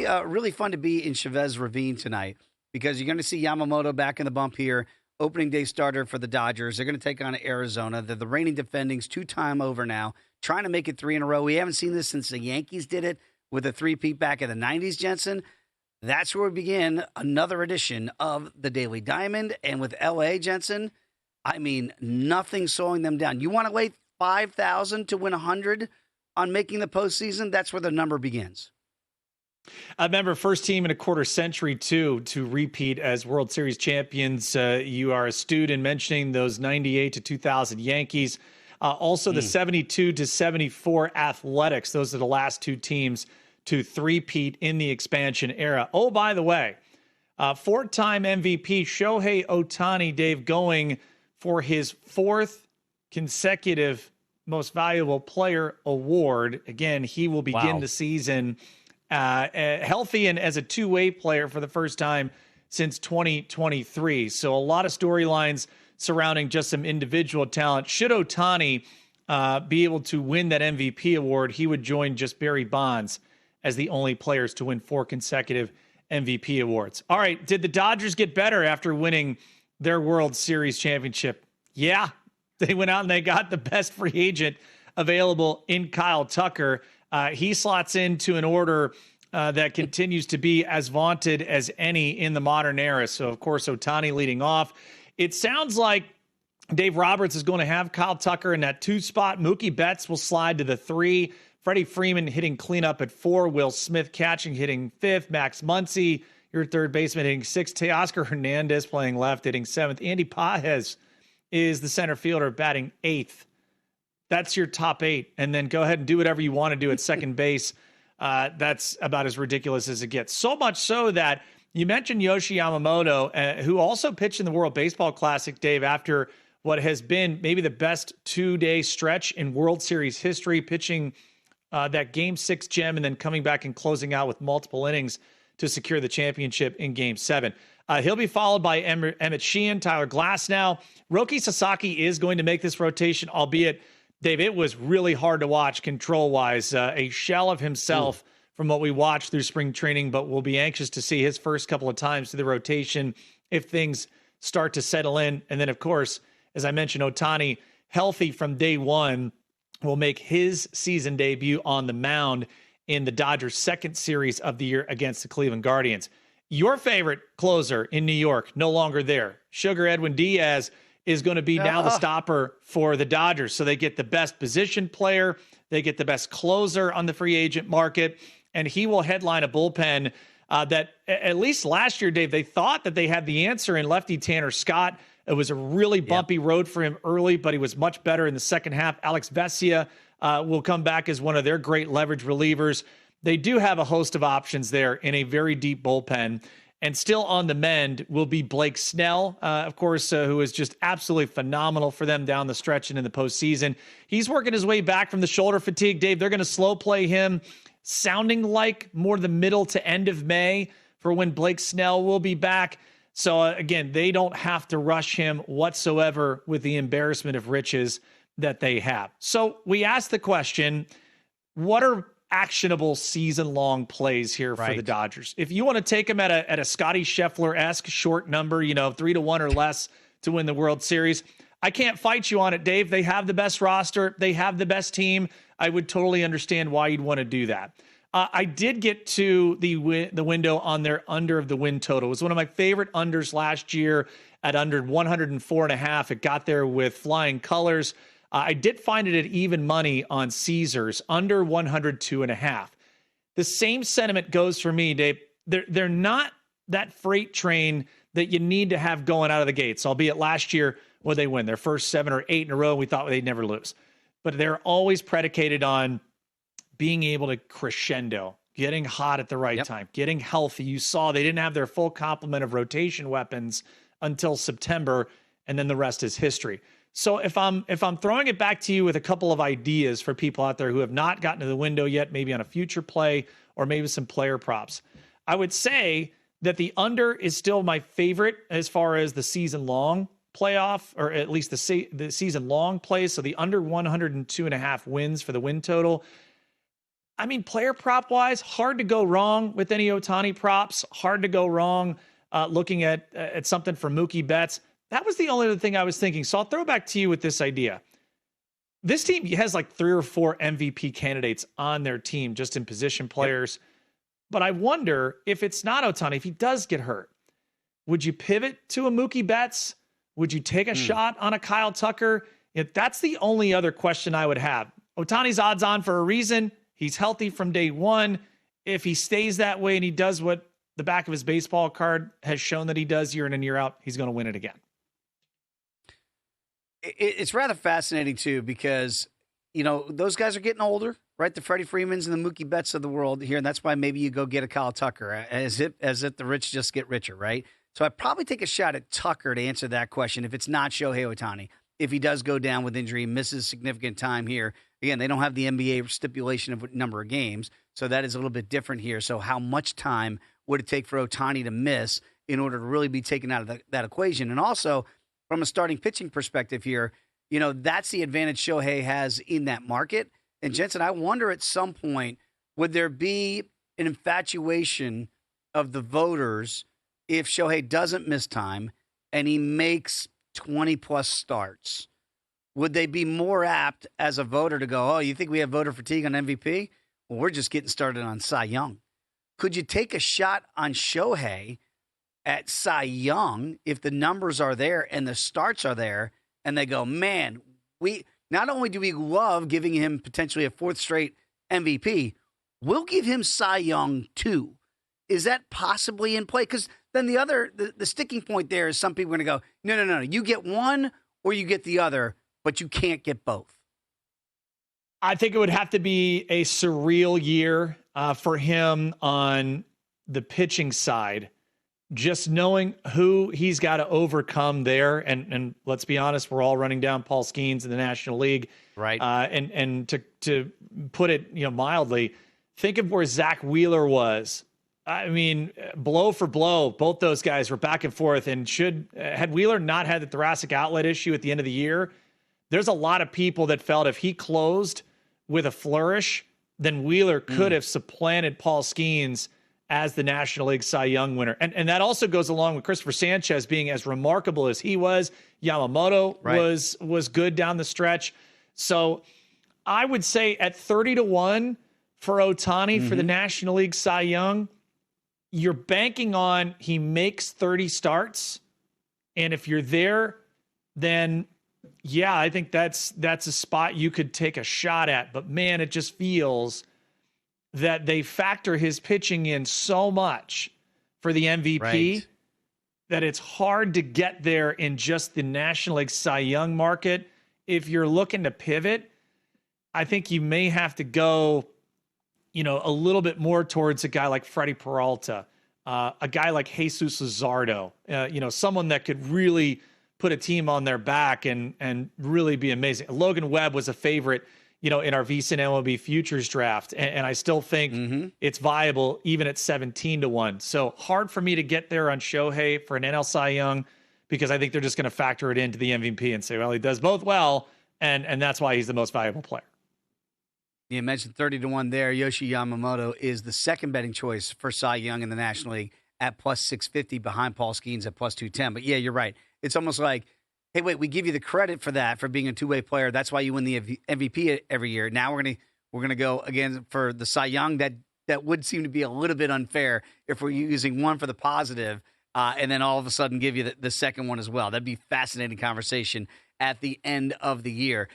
probably really fun to be in Chavez Ravine tonight because you're going to see Yamamoto back in the bump here. Opening day starter for the Dodgers. They're going to take on Arizona. They're the reigning defendings, 2-time over now, trying to make it 3 in a row. We haven't seen this since the Yankees did it with a 3-peat back in the 90s, Jensen. That's where we begin another edition of the Daily Diamond. And with L.A., Jensen, I mean, nothing slowing them down. You want to wait 5,000 to win 100 on making the postseason? That's where the number begins. I remember first team in a quarter century, too, to repeat as World Series champions. You are astute in mentioning those 98 to 2000 Yankees. Also, the 72 to 74 Athletics. Those are the last two teams to three-peat in the expansion era. Oh, by the way, four-time MVP Shohei Ohtani, Dave, going for his fourth consecutive Most Valuable Player award. Again, he will begin the season healthy and as a two-way player for the first time since 2023. So a lot of storylines surrounding just some individual talent. Should Ohtani be able to win that MVP award, he would join just Barry Bonds as the only players to win 4 consecutive MVP awards. All right, did the Dodgers get better after winning their World Series championship? Yeah, they went out and they got the best free agent available in Kyle Tucker. He slots into an order that continues to be as vaunted as any in the modern era. So, of course, Ohtani leading off. It sounds like Dave Roberts is going to have Kyle Tucker in that 2 spot. Mookie Betts will slide to the 3. Freddie Freeman hitting cleanup at 4. Will Smith catching, hitting 5th. Max Muncy, your third baseman, hitting 6th. Teoscar Hernandez playing left, hitting 7th. Andy Pages is the center fielder, batting 8th. That's your top 8. And then go ahead and do whatever you want to do at second base. That's about as ridiculous as it gets. So much so that you mentioned Yoshi Yamamoto, who also pitched in the World Baseball Classic, Dave, after what has been maybe the best 2-day stretch in World Series history, pitching that Game 6 gem and then coming back and closing out with multiple innings to secure the championship in Game 7. He'll be followed by Emmett Sheehan, Tyler Glasnow. Roki Sasaki is going to make this rotation, albeit, Dave, it was really hard to watch control-wise. A shell of himself from what we watched through spring training, but we'll be anxious to see his first couple of times through the rotation if things start to settle in. And then, of course, as I mentioned, Ohtani, healthy from day one, will make his season debut on the mound in the Dodgers' second series of the year against the Cleveland Guardians. Your favorite closer in New York, no longer there. Sugar Edwin Diaz is going to be now the stopper for the Dodgers. So they get the best position player, they get the best closer on the free agent market, and he will headline a bullpen that at least last year, Dave, they thought that they had the answer in lefty Tanner Scott. It was a really bumpy road for him early, but he was much better in the second half. Alex Vesia will come back as one of their great leverage relievers. They do have a host of options there in a very deep bullpen. And still on the mend will be Blake Snell, of course, who is just absolutely phenomenal for them down the stretch and in the postseason. He's working his way back from the shoulder fatigue, Dave. They're going to slow play him, sounding like more the middle to end of May for when Blake Snell will be back. So, again, they don't have to rush him whatsoever with the embarrassment of riches that they have. So we asked the question, what are actionable season-long plays here for the Dodgers? If you want to take them at a Scotty Scheffler-esque short number, 3-1 or less to win the World Series, I can't fight you on it, Dave. They have the best roster. They have the best team. I would totally understand why you'd want to do that. I did get to the window on their under of the win total. It was one of my favorite unders last year at under 104.5. It got there with flying colors. I did find it at even money on Caesars, under 102.5. The same sentiment goes for me, Dave. They're not that freight train that you need to have going out of the gates, albeit last year when they win their first 7 or 8 in a row, we thought they'd never lose. But they're always predicated on being able to crescendo, getting hot at the right time, getting healthy. You saw they didn't have their full complement of rotation weapons until September, and then the rest is history. So if I'm throwing it back to you with a couple of ideas for people out there who have not gotten to the window yet, maybe on a future play or maybe some player props, I would say that the under is still my favorite as far as the season-long playoff, or at least the season-long play. So the under 102.5 wins for the win total. I mean, player prop wise, hard to go wrong with any Ohtani props. Hard to go wrong looking at something for Mookie bets. That was the only other thing I was thinking. So I'll throw back to you with this idea. This team has like 3 or 4 MVP candidates on their team, just in position players. Yep. But I wonder if it's not Ohtani, if he does get hurt, would you pivot to a Mookie Betts? Would you take a shot on a Kyle Tucker? If that's the only other question I would have. Ohtani's odds on for a reason. He's healthy from day one. If he stays that way and he does what the back of his baseball card has shown that he does year in and year out, he's going to win it again. It's rather fascinating, too, because, you know, those guys are getting older, right? The Freddie Freemans and the Mookie Betts of the world here, and that's why maybe you go get a Kyle Tucker, as if the rich just get richer, right? So I'd probably take a shot at Tucker to answer that question if it's not Shohei Ohtani. If he does go down with injury, misses significant time here. Again, they don't have the NBA stipulation of number of games, so that is a little bit different here. So how much time would it take for Ohtani to miss in order to really be taken out of that equation? And also, from a starting pitching perspective here, you know, that's the advantage Shohei has in that market. And Jensen, I wonder at some point, would there be an infatuation of the voters if Shohei doesn't miss time and he makes 20-plus starts? Would they be more apt as a voter to go, oh, you think we have voter fatigue on MVP? Well, we're just getting started on Cy Young. Could you take a shot on Shohei at Cy Young if the numbers are there and the starts are there and they go, man, we not only do we love giving him potentially a 4th straight MVP, we'll give him Cy Young too. Is that possibly in play? Because then the sticking point there is some people are going to go, no, you get one or you get the other, but you can't get both. I think it would have to be a surreal year for him on the pitching side. Just knowing who he's got to overcome there, and let's be honest, we're all running down Paul Skeens in the National League, right? And to put it mildly, think of where Zach Wheeler was. I mean, blow for blow, both those guys were back and forth. And had Wheeler not had the thoracic outlet issue at the end of the year, there's a lot of people that felt if he closed with a flourish, then Wheeler could have supplanted Paul Skeens as the National League Cy Young winner. And that also goes along with Christopher Sanchez being as remarkable as he was. Yamamoto was good down the stretch. So I would say at 30-1 for Ohtani for the National League Cy Young, you're banking on he makes 30 starts. And if you're there, then yeah, I think that's a spot you could take a shot at. But man, it just feels that they factor his pitching in so much for the MVP that it's hard to get there in just the National League Cy Young market. If you're looking to pivot, I think you may have to go, a little bit more towards a guy like Freddie Peralta, a guy like Jesus Luzardo, someone that could really put a team on their back and really be amazing. Logan Webb was a favorite in our VSiN MLB futures draft. And I still think it's viable even at 17-1. So hard for me to get there on Shohei for an NL Cy Young because I think they're just going to factor it into the MVP and say, well, he does both well. And that's why he's the most valuable player. You mentioned 30-1 there. Yoshi Yamamoto is the second betting choice for Cy Young in the National League at plus 650 behind Paul Skeens at plus 210. But yeah, you're right. It's almost like, hey, wait, we give you the credit for that, for being a two-way player. That's why you win the MVP every year. Now we're gonna go again for the Cy Young. That would seem to be a little bit unfair if we're using one for the positive, and then all of a sudden give you the second one as well. That'd be fascinating conversation at the end of the year.